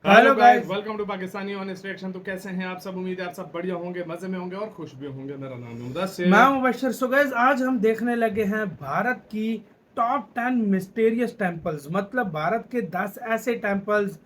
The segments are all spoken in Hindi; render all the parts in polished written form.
Hello guys, welcome to Pakistani honest reaction. तो कैसे हैं आप सब? उम्मीद है आप सब बढ़िया होंगे, मजे में होंगे और खुश भी होंगे। मेरा नाम है मुदस्सिर, मैं मुबशर। सो गाइस, आज हम देखने लगे हैं भारत की टॉप 10 मिस्टीरियस टेंपल्स। मतलब भारत के 10 ऐसे टेंपल्स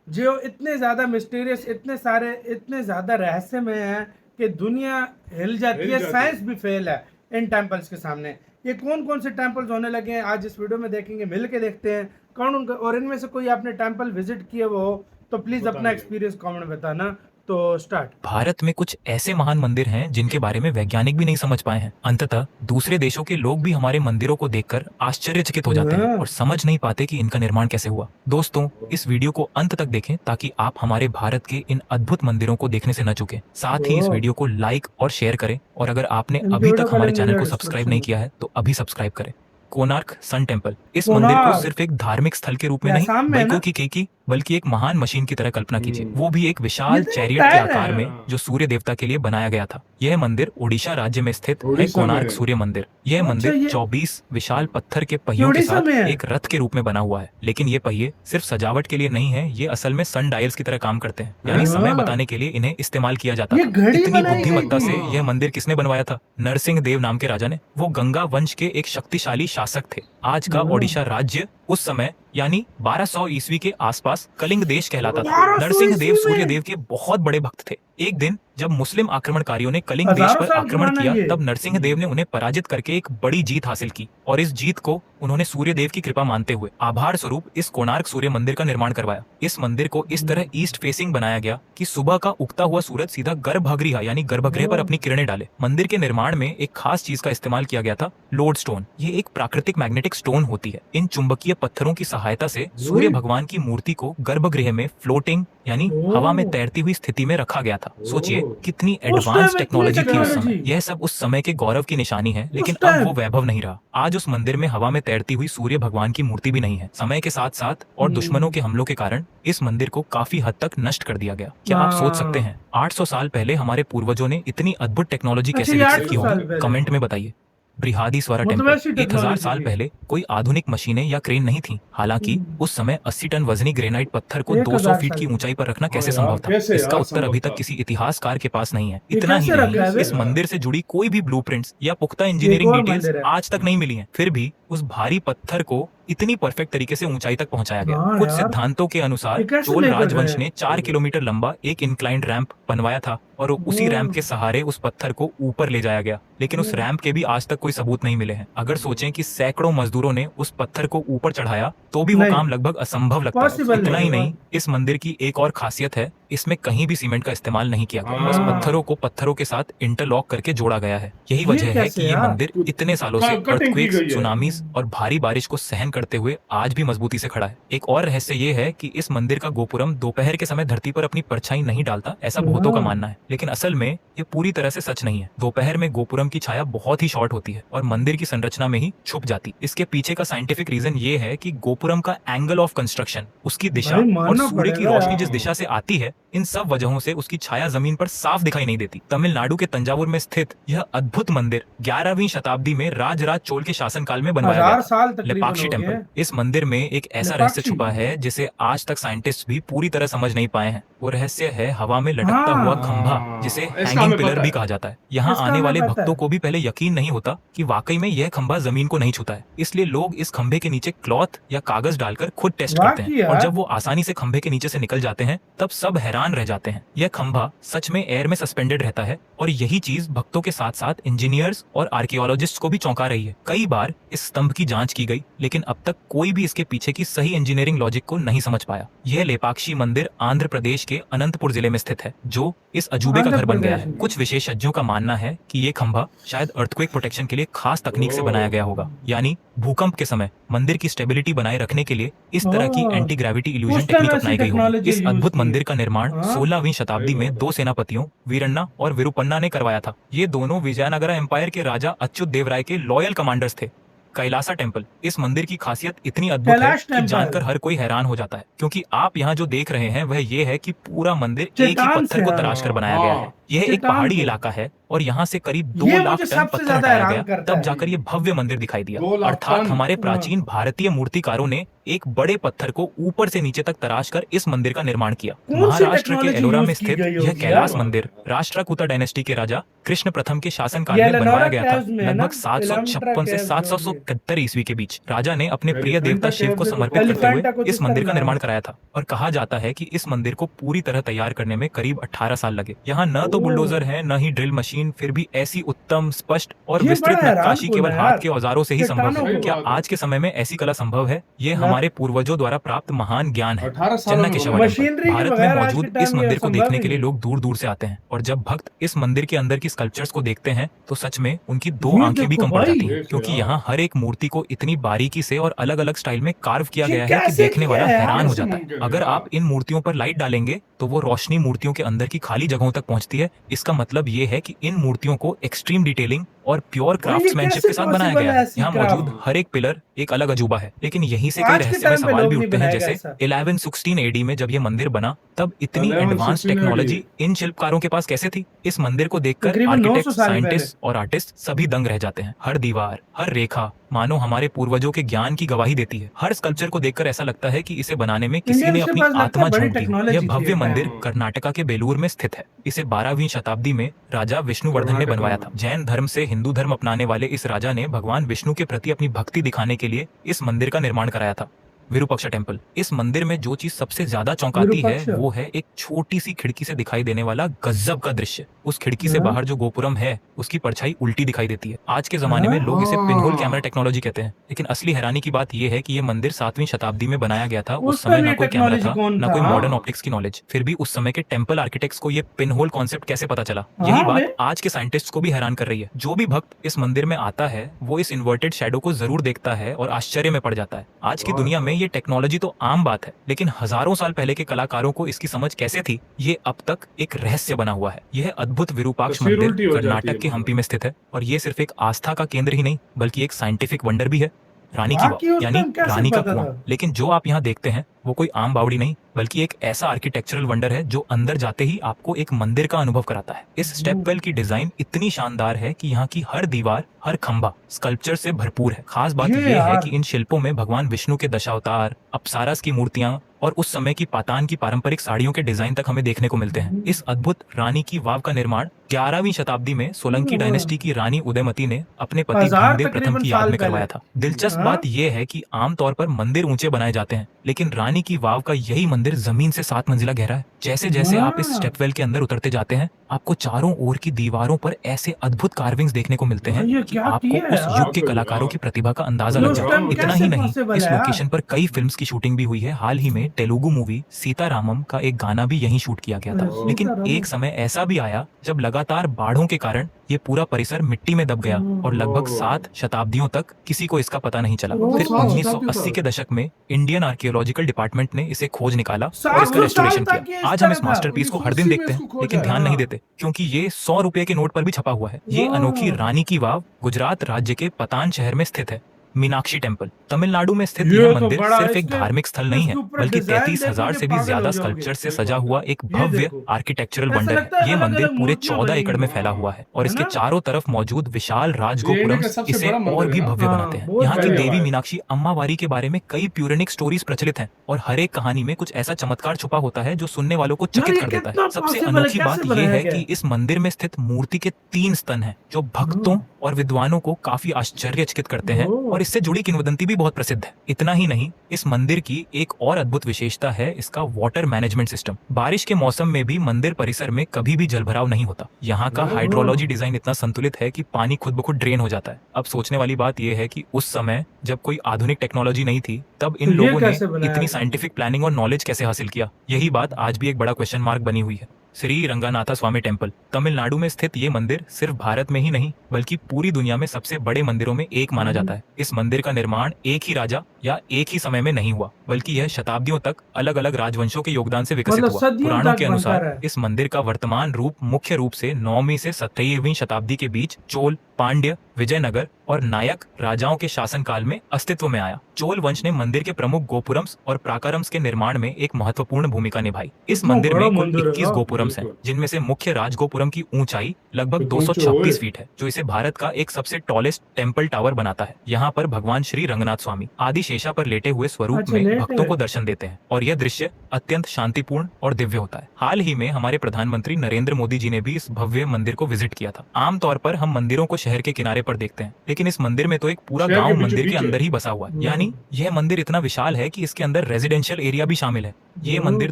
जो इतने ज्यादा मिस्टीरियस, इतने सारे, इतने ज्यादा रहस्यमय हैं कि दुनिया हिल जाती है, साइंस भी फेल है इन टेंपल्स के सामने। ये कौन कौन से टेंपल्स होने लगे हैं आज इस वीडियो में देखेंगे, मिल के देखते हैं कौन उनका। और इनमें से कोई आपने टेंपल विजिट किए वो हो तो प्लीज अपना एक्सपीरियंस कमेंट में बताना। तो स्टार्ट। भारत में कुछ ऐसे महान मंदिर हैं जिनके बारे में वैज्ञानिक भी नहीं समझ पाए हैं। अंततः दूसरे देशों के लोग भी हमारे मंदिरों को देखकर आश्चर्यचकित हो जाते हैं और समझ नहीं पाते कि इनका निर्माण कैसे हुआ। दोस्तों, इस वीडियो को अंत तक देखें ताकि आप हमारे भारत के इन अद्भुत मंदिरों को देखने से न चूकें। साथ ही इस वीडियो को लाइक और शेयर करें, और अगर आपने अभी तक हमारे चैनल को सब्सक्राइब नहीं किया है तो अभी सब्सक्राइब करें। Konark sun temple. इस मंदिर को सिर्फ एक धार्मिक स्थल के रूप में नहीं बल्कि एक महान मशीन की तरह कल्पना कीजिए, वो भी एक विशाल चैरियट के आकार में जो सूर्य देवता के लिए बनाया गया था। यह मंदिर ओडिशा राज्य में स्थित है। कोणार्क सूर्य मंदिर। यह मंदिर 24 विशाल पत्थर के पहियों के साथ एक रथ के रूप में बना हुआ है। लेकिन ये पहिए सिर्फ सजावट के लिए नहीं है, ये असल में सन डायल्स की तरह काम करते हैं, यानी समय बताने के लिए इन्हें इस्तेमाल किया जाता है। इतनी बुद्धिमत्ता से यह मंदिर किसने बनवाया था? नरसिंह देव नाम के राजा ने। वो गंगा वंश के एक शक्तिशाली शासक थे। आज का ओडिशा राज्य उस समय यानी 1200 ईस्वी के आसपास कलिंग देश कहलाता था। नरसिंह देव सूर्य देव के बहुत बड़े भक्त थे। एक दिन जब मुस्लिम आक्रमणकारियों ने कलिंग देश पर आक्रमण किया, तब नरसिंह देव ने उन्हें पराजित करके एक बड़ी जीत हासिल की, और इस जीत को उन्होंने सूर्य देव की कृपा मानते हुए आभार स्वरूप इस कोणार्क सूर्य मंदिर का निर्माण करवाया। इस मंदिर को इस तरह ईस्ट फेसिंग बनाया गया कि सुबह का उगता हुआ सूरज सीधा गर्भगृह यानी गर्भगृह पर अपनी किरणें डाले। मंदिर के निर्माण में एक खास चीज का इस्तेमाल किया गया था, लोड स्टोन। ये एक प्राकृतिक मैग्नेटिक स्टोन होती है। इन चुंबकीय पत्थरों की सहायता से सूर्य भगवान की मूर्ति को गर्भगृह में फ्लोटिंग यानी हवा में तैरती हुई स्थिति में रखा गया था। सोचिए कितनी एडवांस टेक्नोलॉजी थी उस समय। यह सब उस समय के गौरव की निशानी है, लेकिन अब वो वैभव नहीं रहा। आज उस मंदिर में हवा में तैरती हुई सूर्य भगवान की मूर्ति भी नहीं है। समय के साथ साथ और दुश्मनों के हमलों के कारण इस मंदिर को काफी हद तक नष्ट कर दिया गया। क्या आप सोच सकते हैं 800 साल पहले हमारे पूर्वजों ने इतनी अद्भुत टेक्नोलॉजी कैसे विकसित की होगी? कमेंट में बताइए। बृहदीश्वरर टेम्पल। 1000 साल पहले कोई आधुनिक मशीनें या क्रेन नहीं थी। हालांकि उस समय 80 टन वजनी ग्रेनाइट पत्थर को 200 फीट की ऊंचाई पर रखना कैसे संभव था? इसका उत्तर अभी तक किसी इतिहासकार के पास नहीं है। इतना ही नहीं, इस मंदिर से जुड़ी कोई भी ब्लूप्रिंट्स या पुख्ता इंजीनियरिंग डिटेल्स आज तक नहीं मिली हैं। फिर भी उस भारी पत्थर को इतनी परफेक्ट तरीके से ऊंचाई तक पहुंचाया गया। कुछ सिद्धांतों के अनुसार चोल राजवंश ने 4 किलोमीटर लंबा एक इंक्लाइंड रैंप बनवाया था, और उसी रैंप के सहारे उस पत्थर को ऊपर ले जाया गया। लेकिन उस रैंप के भी आज तक कोई सबूत नहीं मिले हैं। अगर सोचें कि सैकड़ों मजदूरों ने उस पत्थर को ऊपर चढ़ाया तो भी वो काम लगभग असंभव लगता है। इतना ही नहीं, इस मंदिर की एक और खासियत है, इसमें कहीं भी सीमेंट का इस्तेमाल नहीं किया गया। बस पत्थरों को पत्थरों के साथ इंटरलॉक करके जोड़ा गया है। यही वजह है कि ये मंदिर इतने सालों से अर्थक्वेक्स, सुनामीज और भारी बारिश को सहन करते हुए आज भी मजबूती से खड़ा है। एक और रहस्य ये है कि इस मंदिर का गोपुरम दोपहर के समय धरती पर अपनी परछाई नहीं डालता, ऐसा बहुतों का मानना है। लेकिन असल में ये पूरी तरह से सच नहीं है। दोपहर में गोपुरम की छाया बहुत ही शॉर्ट होती है और मंदिर की संरचना में ही छुप जाती। इसके पीछे का साइंटिफिक रीजन ये है कि गोपुरम का एंगल ऑफ कंस्ट्रक्शन, उसकी दिशा और सूर्य की रोशनी जिस दिशा से आती है, इन सब वजहों से उसकी छाया जमीन पर साफ दिखाई नहीं देती। तमिलनाडु के तंजावुर में स्थित यह अद्भुत मंदिर 11वीं शताब्दी में राजराज चोल के शासनकाल में बनवाया गया था। लेपाक्षी टेम्पल। इस मंदिर में एक ऐसा रहस्य छुपा है जिसे आज तक साइंटिस्ट भी पूरी तरह समझ नहीं पाए हैं। वो रहस्य है हवा में लटकता हुआ खंभा, जिसे हैंगिंग पिलर भी कहा जाता है। यहाँ आने वाले भक्तों को भी पहले यकीन नहीं होता कि वाकई में यह खंभा जमीन को नहीं छूता है। इसलिए लोग इस खंभे के नीचे क्लॉथ या कागज डालकर खुद टेस्ट करते हैं, और जब वो आसानी से खंभे के नीचे से निकल जाते हैं तब सब हैरान रह जाते हैं। यह खंभा सच में एयर में सस्पेंडेड रहता है, और यही चीज भक्तों के साथ साथ इंजीनियर्स और आर्कियोलॉजिस्ट को भी चौंका रही है। कई बार इस स्तंभ की जांच की गई, लेकिन अब तक कोई भी इसके पीछे की सही इंजीनियरिंग लॉजिक को नहीं समझ पाया। यह लेपाक्षी मंदिर आंध्र प्रदेश के अनंतपुर जिले में स्थित है, जो इस अजूबे का घर बन गया है। कुछ विशेषज्ञों का मानना है कि ये खंभा शायद अर्थक्वेक प्रोटेक्शन के लिए खास तकनीक से बनाया गया होगा, यानी भूकंप के समय मंदिर की स्टेबिलिटी बनाए रखने के लिए इस तरह की एंटी ग्रेविटी इल्यूजन टेक्निक अपनाई गई होगी। इस अद्भुत मंदिर का निर्माण 16वीं शताब्दी में 2 सेनापतियों वीरन्ना और विरुपन्ना ने करवाया था। ये दोनों विजयनगरा एम्पायर के राजा अच्युत देव राय के लॉयल कमांडर्स थे। कैलासा टेम्पल। इस मंदिर की खासियत इतनी अद्भुत है कि जानकर हर कोई हैरान हो जाता है, क्योंकि आप यहाँ जो देख रहे हैं वह ये है कि पूरा मंदिर एक ही पत्थर को तराश कर बनाया गया है। यह एक पहाड़ी इलाका है और यहाँ से करीब 2 ये लाख मुझे टन सबसे पत्थर ज्यादा हटाया हैरान गया, करता तब है। जाकर ये भव्य मंदिर दिखाई दिया। 2 लाख अर्थात टन। हमारे प्राचीन भारतीय मूर्तिकारों ने एक बड़े पत्थर को ऊपर से नीचे तक तराश कर इस मंदिर का निर्माण किया। कौन सी महाराष्ट्र के टेक्नोलॉजी एलोरा में यूज की स्थित गई यह होगी कैलाश यार? मंदिर राष्ट्रकूटा डायनेस्टी के राजा कृष्ण प्रथम के शासनकाल ये में एलोरा बनवाया गया था, caves में है ना? लगभग 756 से एलोरा caves 771 ईस्वी के बीच। राजा ने अपने प्रिय एलिफेंटा देवता शिव को caves में समर्पित करते एलिफेंटा हुए कुछ इस इस मंदिर तरह का का निर्माण है। कराया था और कहा जाता है कि इस मंदिर को पूरी तरह तैयार करने में करीब 18 साल लगे। यहाँ न तो ओह। बुलडोजर है न ही ड्रिल मशीन, फिर भी ऐसी उत्तम, स्पष्ट और ये विस्तृत बड़ा हैरान नक्काशी कौन केवल है हाथ यार? के औजारों से ही संभव चट्टानों है। को। क्या सही बात है। आज के समय में ऐसी कला संभव है? ये ना। हमारे पूर्वजों द्वारा प्राप्त महान ज्ञान है। 18 सालों चन्ना में केशवा बना। टेम्पल मशीनरी के भारत में बगैर आज के मौजूद टाइम इस ये मंदिर को संभव देखने ही के लिए नहीं। लोग दूर दूर से आते हैं और जब भक्त इस मंदिर के अंदर की स्कल्पचर्स को देखते हैं तो सच में उनकी 2 ये आंखें भी देखो कम पड़ भाई। जाती हैं, देखो क्योंकि यार। यहाँ हर एक मूर्ति को इतनी बारीकी से और अलग अलग स्टाइल में कार्व किया ये गया है कि कैसे देखने किया वाला है यार? हैरान हो कैसे जाता है। मुमकिन है अगर यार? आप इन मूर्तियों पर लाइट डालेंगे तो वो रोशनी मूर्तियों के अंदर की खाली जगहों तक पहुंचती है। इसका मतलब ये है कि इन मूर्तियों को एक्सट्रीम डिटेलिंग और प्योर भाई, ये क्राफ्ट्समैनशिप कैसे के साथ बनाया possible गया है है। ऐसी यहाँ craft? मौजूद हर एक पिलर एक अलग अजूबा है, लेकिन यहीं से कई आज के रहस्यमय टाइम पे सवाल लोग भी नहीं उठते हैं, बनाएगा जैसे ऐसा। 1116 एडी में जब ये मंदिर बना तब इतनी 1116 एडवांस AD टेक्नोलॉजी इन शिल्पकारों के पास कैसे थी? इस मंदिर को देखकर तकरीबन 900 आर्किटेक्ट, साल साइंटिस्ट और आर्टिस्ट सभी दंग रह जाते हैं। हर दीवार, हर रेखा मानो हमारे पूर्वजों के ज्ञान की गवाही देती है। हर स्कल्पचर को देखकर ऐसा लगता है कि इसे बनाने में किसी ने इंडियंस के अपनी पास लगता है आत्मा बड़ी झोंक दी हो। टेक्नोलॉजी यह थी भव्य एक मंदिर टाइम। कर्नाटका के बेलूर में स्थित है। इसे 12वीं शताब्दी में राजा विष्णुवर्धन ने कर्नाटका बनवाया में। था। जैन धर्म से हिंदू धर्म अपनाने वाले इस राजा ने भगवान विष्णु के प्रति अपनी भक्ति दिखाने के लिए इस मंदिर का निर्माण कराया था। विरूपाक्ष टेम्पल, इस मंदिर में जो चीज सबसे ज्यादा चौंकाती है विरूपाक्ष? वो है एक छोटी सी खिड़की से दिखाई देने वाला गजब का दृश्य। उस खिड़की से हाँ। बाहर जो गोपुरम है उसकी परछाई उल्टी दिखाई देती है। आज के जमाने में हाँ। लोग इसे पिनहोल हाँ। कैमरा टेक्नोलॉजी कहते हैं, लेकिन असली हैरानी की बात यह है कि यह मंदिर 7वीं शताब्दी में बनाया गया था। उस उस समय पर ना ये कोई कैमरा टेक्नोलॉजी था, कौन ना था? कोई हाँ। मॉडर्न ऑप्टिक्स की नॉलेज। फिर भी उस समय के टेम्पल आर्किटेक्ट्स को ये पिनहोल कॉन्सेप्ट कैसे पता चला? हाँ, यही बात बे। आज के साइंटिस्ट्स को भी हैरान कर रही है। जो भी भक्त इस मंदिर में आता है वो इस इन्वर्टेड शैडो को जरूर देखता है और आश्चर्य में पड़ जाता है। आज की दुनिया में ये टेक्नोलॉजी तो आम बात है, लेकिन हजारों साल पहले के कलाकारों को इसकी समझ कैसे थी, ये अब तक एक रहस्य बना हुआ है। यह अद्भुत विरूपाक्ष तस्वीर उल्टी मंदिर हो जाती कर्नाटक है के मतलब। हम्पी में स्थित है और ये सिर्फ एक आस्था का केंद्र ही नहीं बल्कि एक साइंटिफिक वंडर भी है। रानी की बाकी वाव उस यानी टाइम कैसे रानी का पता कुआं। था? लेकिन जो आप यहाँ देखते हैं वो कोई आम बावड़ी नहीं बल्कि एक ऐसा आर्किटेक्चरल वंडर है जो अंदर जाते ही आपको एक मंदिर का अनुभव कराता है। इस स्टेपवेल की डिजाइन इतनी शानदार है कि यहाँ की हर दीवार, हर खंभा स्कल्पचर से भरपूर है। खास बात ये यह है यार। कि इन शिल्पों में भगवान विष्णु के दशावतार, अप्सरास की मूर्तियां और उस समय की पातान की पारंपरिक साड़ियों के डिजाइन तक हमें देखने को मिलते हैं। इस अद्भुत रानी की वाव का निर्माण 11वीं शताब्दी में सोलंकी डायनेस्टी की रानी उदयमती ने अपने पति 1000 भीमदेव प्रथम तकरीबन की याद साल में करवाया पहले। था। दिलचस्प हाँ। बात यह है कि आमतौर पर मंदिर ऊंचे बनाए जाते हैं, लेकिन रानी की वाव का यही मंदिर जमीन से 7 मंजिला गहरा है। जैसे जैसे आप इस हाँ। स्टेपवेल के अंदर उतरते जाते हैं आपको चारों ओर की दीवारों पर ऐसे अद्भुत कार्विंग्स देखने को मिलते हैं भाई, ये कि क्या आपको किया है उस यार? युग के कलाकारों की प्रतिभा का अंदाजा ये लग उस जाता टाइम है। इतना कैसे ही नहीं, possible इस है यार? लोकेशन पर कई फिल्म्स की शूटिंग भी हुई है। हाल ही में तेलुगु मूवी सीतारामम का एक गाना भी यहीं शूट किया गया था। सीतारामम। लेकिन एक समय ऐसा भी आया जब लगातार बाढ़ों के कारण ये पूरा परिसर मिट्टी में दब गया और लगभग 7 शताब्दियों तक किसी को इसका पता नहीं चला। ओह, फिर 7 1980 के दशक में इंडियन आर्कियोलॉजिकल डिपार्टमेंट ने इसे खोज निकाला और 700 इसका रेस्टोरेशन साल तक किया। ये इस आज हम तरह इस था। मास्टरपीस को हर दिन 1980 में देखते हैं इसको खोजा लेकिन ध्यान है। नहीं देते क्योंकि ये 100 रुपए के नोट पर भी छपा हुआ है। ये वाह। अनोखी रानी की वाव गुजरात राज्य के पतान शहर में स्थित है। मीनाक्षी टेम्पल तमिलनाडु में स्थित ये यह तो मंदिर बड़ा सिर्फ एक इसके- धार्मिक स्थल नहीं है इसके ऊपर बल्कि डिजाइन 33,000 से भी देखोगे, ज्यादा पागल हो जाओगे। स्कल्पचर से सजा हुआ एक ये भव्य देखो। आर्किटेक्चरल ऐसा वंडर लगता है। है ये अलग-अलग मंदिर पूरे मूर्तियां 14 बनी एकड़ हुई में हैं। फैला हुआ है और है इसके ना? चारों तरफ मौजूद विशाल इंडिया राजगोपुरम का सबसे इसे बड़ा मंदिर और है भी ना? भव्य हाँ, बनाते हैं। बहुत यहाँ की बड़ा देवी है। मीनाक्षी अम्मावारी के बारे में कई प्यूरेनिक स्टोरीज प्रचलित हैं और हर एक कहानी में कुछ ऐसा चमत्कार छुपा होता है जो सुनने वालों को चकित ये कर देता कितना है। सबसे possible है? अनोखी बात कैसे यह बनाया है गया कि है? इस मंदिर में स्थित मूर्ति के 3 स्तन हैं जो भक्तों और विद्वानों को काफी आश्चर्यचकित करते हैं ओह। और इससे जुड़ी किंवदंती भी बहुत प्रसिद्ध है। इतना ही नहीं, इस मंदिर की एक और अद्भुत विशेषता है इसका वाटर मैनेजमेंट सिस्टम। बारिश के मौसम में भी मंदिर परिसर में कभी भी जलभराव नहीं होता। यहाँ का हाइड्रोलॉजी डिजाइन इतना संतुलित है कि पानी खुद ब खुद ड्रेन हो जाता है। अब सोचने वाली बात यह है कि उस समय जब कोई आधुनिक टेक्नोलॉजी नहीं थी तब इन तो ये लोगों ने कैसे बनाया इतनी गया? साइंटिफिक प्लानिंग और नॉलेज कैसे हासिल किया? यही बात आज भी एक बड़ा क्वेश्चन मार्क बनी हुई है। श्री रंगानाथा स्वामी टेम्पल तमिलनाडु में स्थित ये मंदिर सिर्फ भारत में ही नहीं बल्कि पूरी दुनिया में सबसे बड़े मंदिरों में एक माना जाता है। इस मंदिर का निर्माण एक ही राजा या एक ही समय में नहीं हुआ बल्कि यह शताब्दियों तक अलग अलग राजवंशों के योगदान से विकसित मतलब हुआ। सदियों पुराणों तक के बनता अनुसार रहा है। इस मंदिर का वर्तमान रूप मुख्य रूप से 9वीं से 17वीं शताब्दी के बीच चोल पांड्य, विजयनगर और नायक राजाओं के शासनकाल में अस्तित्व में आया। चोल वंश ने मंदिर के प्रमुख गोपुरम्स और प्राकारम्स के निर्माण में एक महत्वपूर्ण भूमिका निभाई। इस मंदिर में कुल 21 गोपुरम्स हैं, जिनमें से मुख्य राजगोपुरम की ऊंचाई लगभग 236 फीट है, जो इसे भारत का एक सबसे टॉलेस्ट टेम्पल टावर बनाता है। यहाँ पर भगवान श्री रंगनाथ स्वामी आदि शेषा पर लेटे हुए स्वरूप में भक्तों को दर्शन देते हैं और यह दृश्य अत्यंत शांतिपूर्ण और दिव्य होता है। हाल ही में हमारे प्रधानमंत्री नरेंद्र मोदी जी ने भी इस भव्य मंदिर को विजिट किया था। आमतौर पर हम मंदिरों को शहर के किनारे पर देखते हैं, लेकिन इस मंदिर में तो एक पूरा गांव मंदिर के अंदर ही बसा हुआ है। यानी यह मंदिर इतना विशाल है कि इसके अंदर रेजिडेंशियल एरिया भी शामिल है। ये मंदिर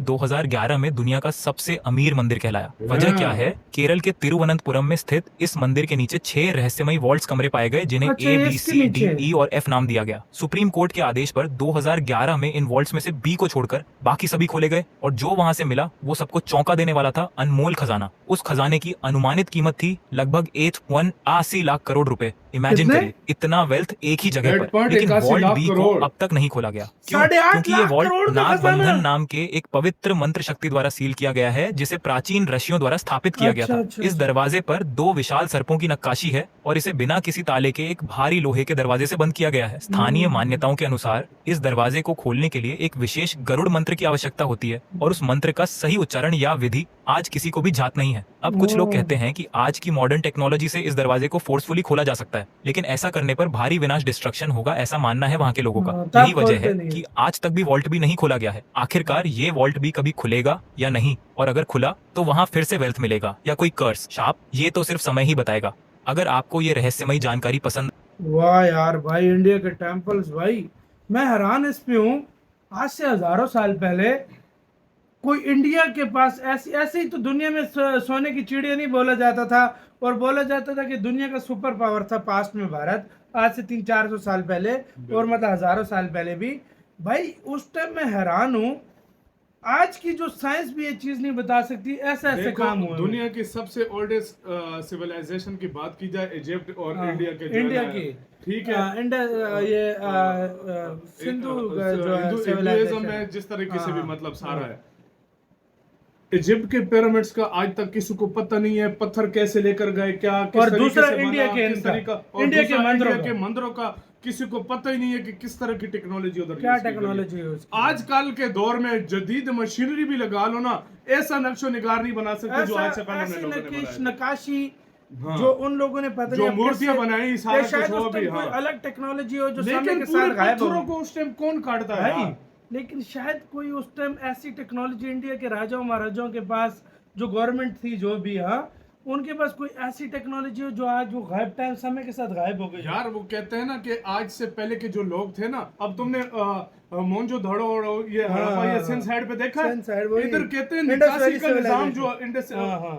2011 में दुनिया का सबसे अमीर मंदिर कहलाया। वजह क्या है? केरल के तिरुवनंतपुरम में स्थित इस मंदिर के नीचे 6 रहस्यमयी वॉल्ट्स कमरे पाए गए, जिन्हें A, B, C, D, E और F नाम दिया गया। सुप्रीम कोर्ट के आदेश पर 2011 में इन वॉल्ट्स में से B को छोड़कर बाकी सभी खोले गए और जो वहां से मिला वो सबको चौंका देने वाला था अनमोल खजाना। उस खजाने की अनुमानित कीमत थी लगभग 80 लाख करोड़ रुपए। इमेजिन करिए, इतना वेल्थ एक ही जगह पर, लेकिन वॉल्ट बी को अब तक नहीं खोला गया। क्यों? क्योंकि ये वॉल्ट नागबंधन नाम के एक पवित्र मंत्र शक्ति द्वारा सील किया गया है, जिसे प्राचीन ऋषियों द्वारा स्थापित किया गया था। इस दरवाजे पर 2 विशाल सर्पों की नक्काशी है और इसे बिना किसी ताले के एक भारी लोहे के दरवाजे से बंद किया गया है। स्थानीय मान्यताओं के अनुसार इस दरवाजे को खोलने के लिए एक विशेष गरुड़ मंत्र की आवश्यकता होती है और उस मंत्र का सही उच्चारण या विधि आज किसी को भी ज्ञात नहीं है। अब कुछ लोग कहते हैं कि आज की मॉडर्न टेक्नोलॉजी से इस दरवाजे को फोर्सफुली खोला जा सकता है, लेकिन ऐसा करने पर भारी विनाश डिस्ट्रक्शन होगा, ऐसा मानना है वहां के लोगों का। यही वजह है कि आज तक भी वॉल्ट भी नहीं खोला गया है। आखिरकार ये वॉल्ट भी कभी खुलेगा या नहीं, और अगर खुला तो वहां फिर से वेल्थ मिलेगा या कोई कर्स, शाप, ये तो सिर्फ समय ही बताएगा। अगर आपको ये रहस्यमयी जानकारी पसंद। वाह यार भाई, इंडिया के टेम्पल्स भाई, मैं हैरान इस पे हूँ। आज से हजारों साल पहले कोई इंडिया के पास ऐसे ही तो दुनिया में सोने की चिड़िया नहीं बोला जाता था, और बोला जाता था कि दुनिया का सुपर पावर था पास्ट में भारत, आज से 300-400 साल पहले, और मतलब हजारों साल पहले भी भाई। उस टाइम मैं हैरान हूँ, आज की जो साइंस भी ये चीज नहीं बता सकती, ऐसे काम हुआ। दुनिया की सबसे ओल्डेस्ट सिविलाइजेशन की बात की जाए, इजिप्ट और इंडिया की, ठीक है, ये सिंधु जो हिंदुइज्म में जिस तरीके से भी मतलब सारा है। इजिप्ट के पिरामिड्स का आज तक किसी को पता नहीं है, पत्थर कैसे लेकर गए, क्या किस और तरीके दूसरा से इंडिया बना, किस तरीका, और इंडिया दूसरा के मंदिरों का किसी को पता ही नहीं है कि किस तरह की टेक्नोलॉजी उधर क्या टेक्नोलॉजी है। आजकल के दौर में जदीद मशीनरी भी लगा लो ना, ऐसा नक्शो निगार नहीं बना सकते जो आज से पहले लोगों ने बनाया। नक्काशी जो उन लोगों ने पता जो मूर्तियां बनाई, सारा कुछ वो भी, कोई अलग टेक्नोलॉजी हो जो समय लेकिन के साथ गायब हो। पत्थरों को उस टाइम कौन काटता है? लेकिन शायद कोई उस टाइम ऐसी टेक्नोलॉजी इंडिया के राजाओं महाराजाओं के पास, जो गवर्नमेंट थी जो भी, उनके पास कोई ऐसी टेक्नोलॉजी हो जो आज वो गायब, टाइम समय के साथ गायब हो गई। यार वो कहते हैं ना कि आज से पहले के जो लोग थे ना, अब तुमने मोहनजोदड़ो और ये हड़प्पा, ये सिंध साइड पे देखा है? इधर कहते हैं निकासी का निजाम, जो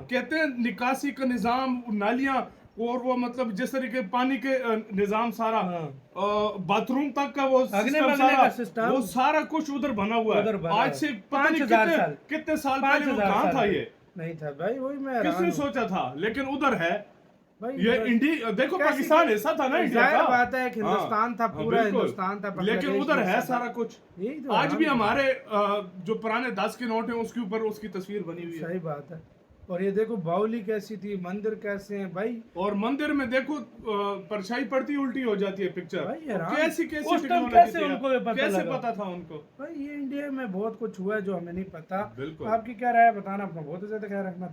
कहते हैं निकासी का निजाम, नालियां, और वो मतलब जिस तरीके पानी के निजाम सारा, बाथरूम तक का वो सिस्टम, वो सारा कुछ उधर बना हुआ है। आज से पता नहीं कितने साल पहले वो कहाँ था, ये नहीं था भाई। वही मैं किसने सोचा था, लेकिन उधर है भाई। ये इंडिया देखो, पाकिस्तान ऐसा था ना, इंडिया का बात है, हिंदुस्तान था, पूरा हिंदुस्तान था, लेकिन उधर है सारा कुछ। आज भी हमारे जो पुराने 10 के नोट हैं उसके ऊपर उसकी तस्वीर बनी हुई है। सही बात है। और ये देखो बावली कैसी थी, मंदिर कैसे हैं भाई, और मंदिर में देखो परछाई पड़ती उल्टी हो जाती है पिक्चर। कैसे पता था उनको भाई? ये इंडिया में बहुत कुछ हुआ है जो हमें नहीं पता। आपकी क्या राय बताना, अपना बहुत ज्यादा ख्याल रखना था।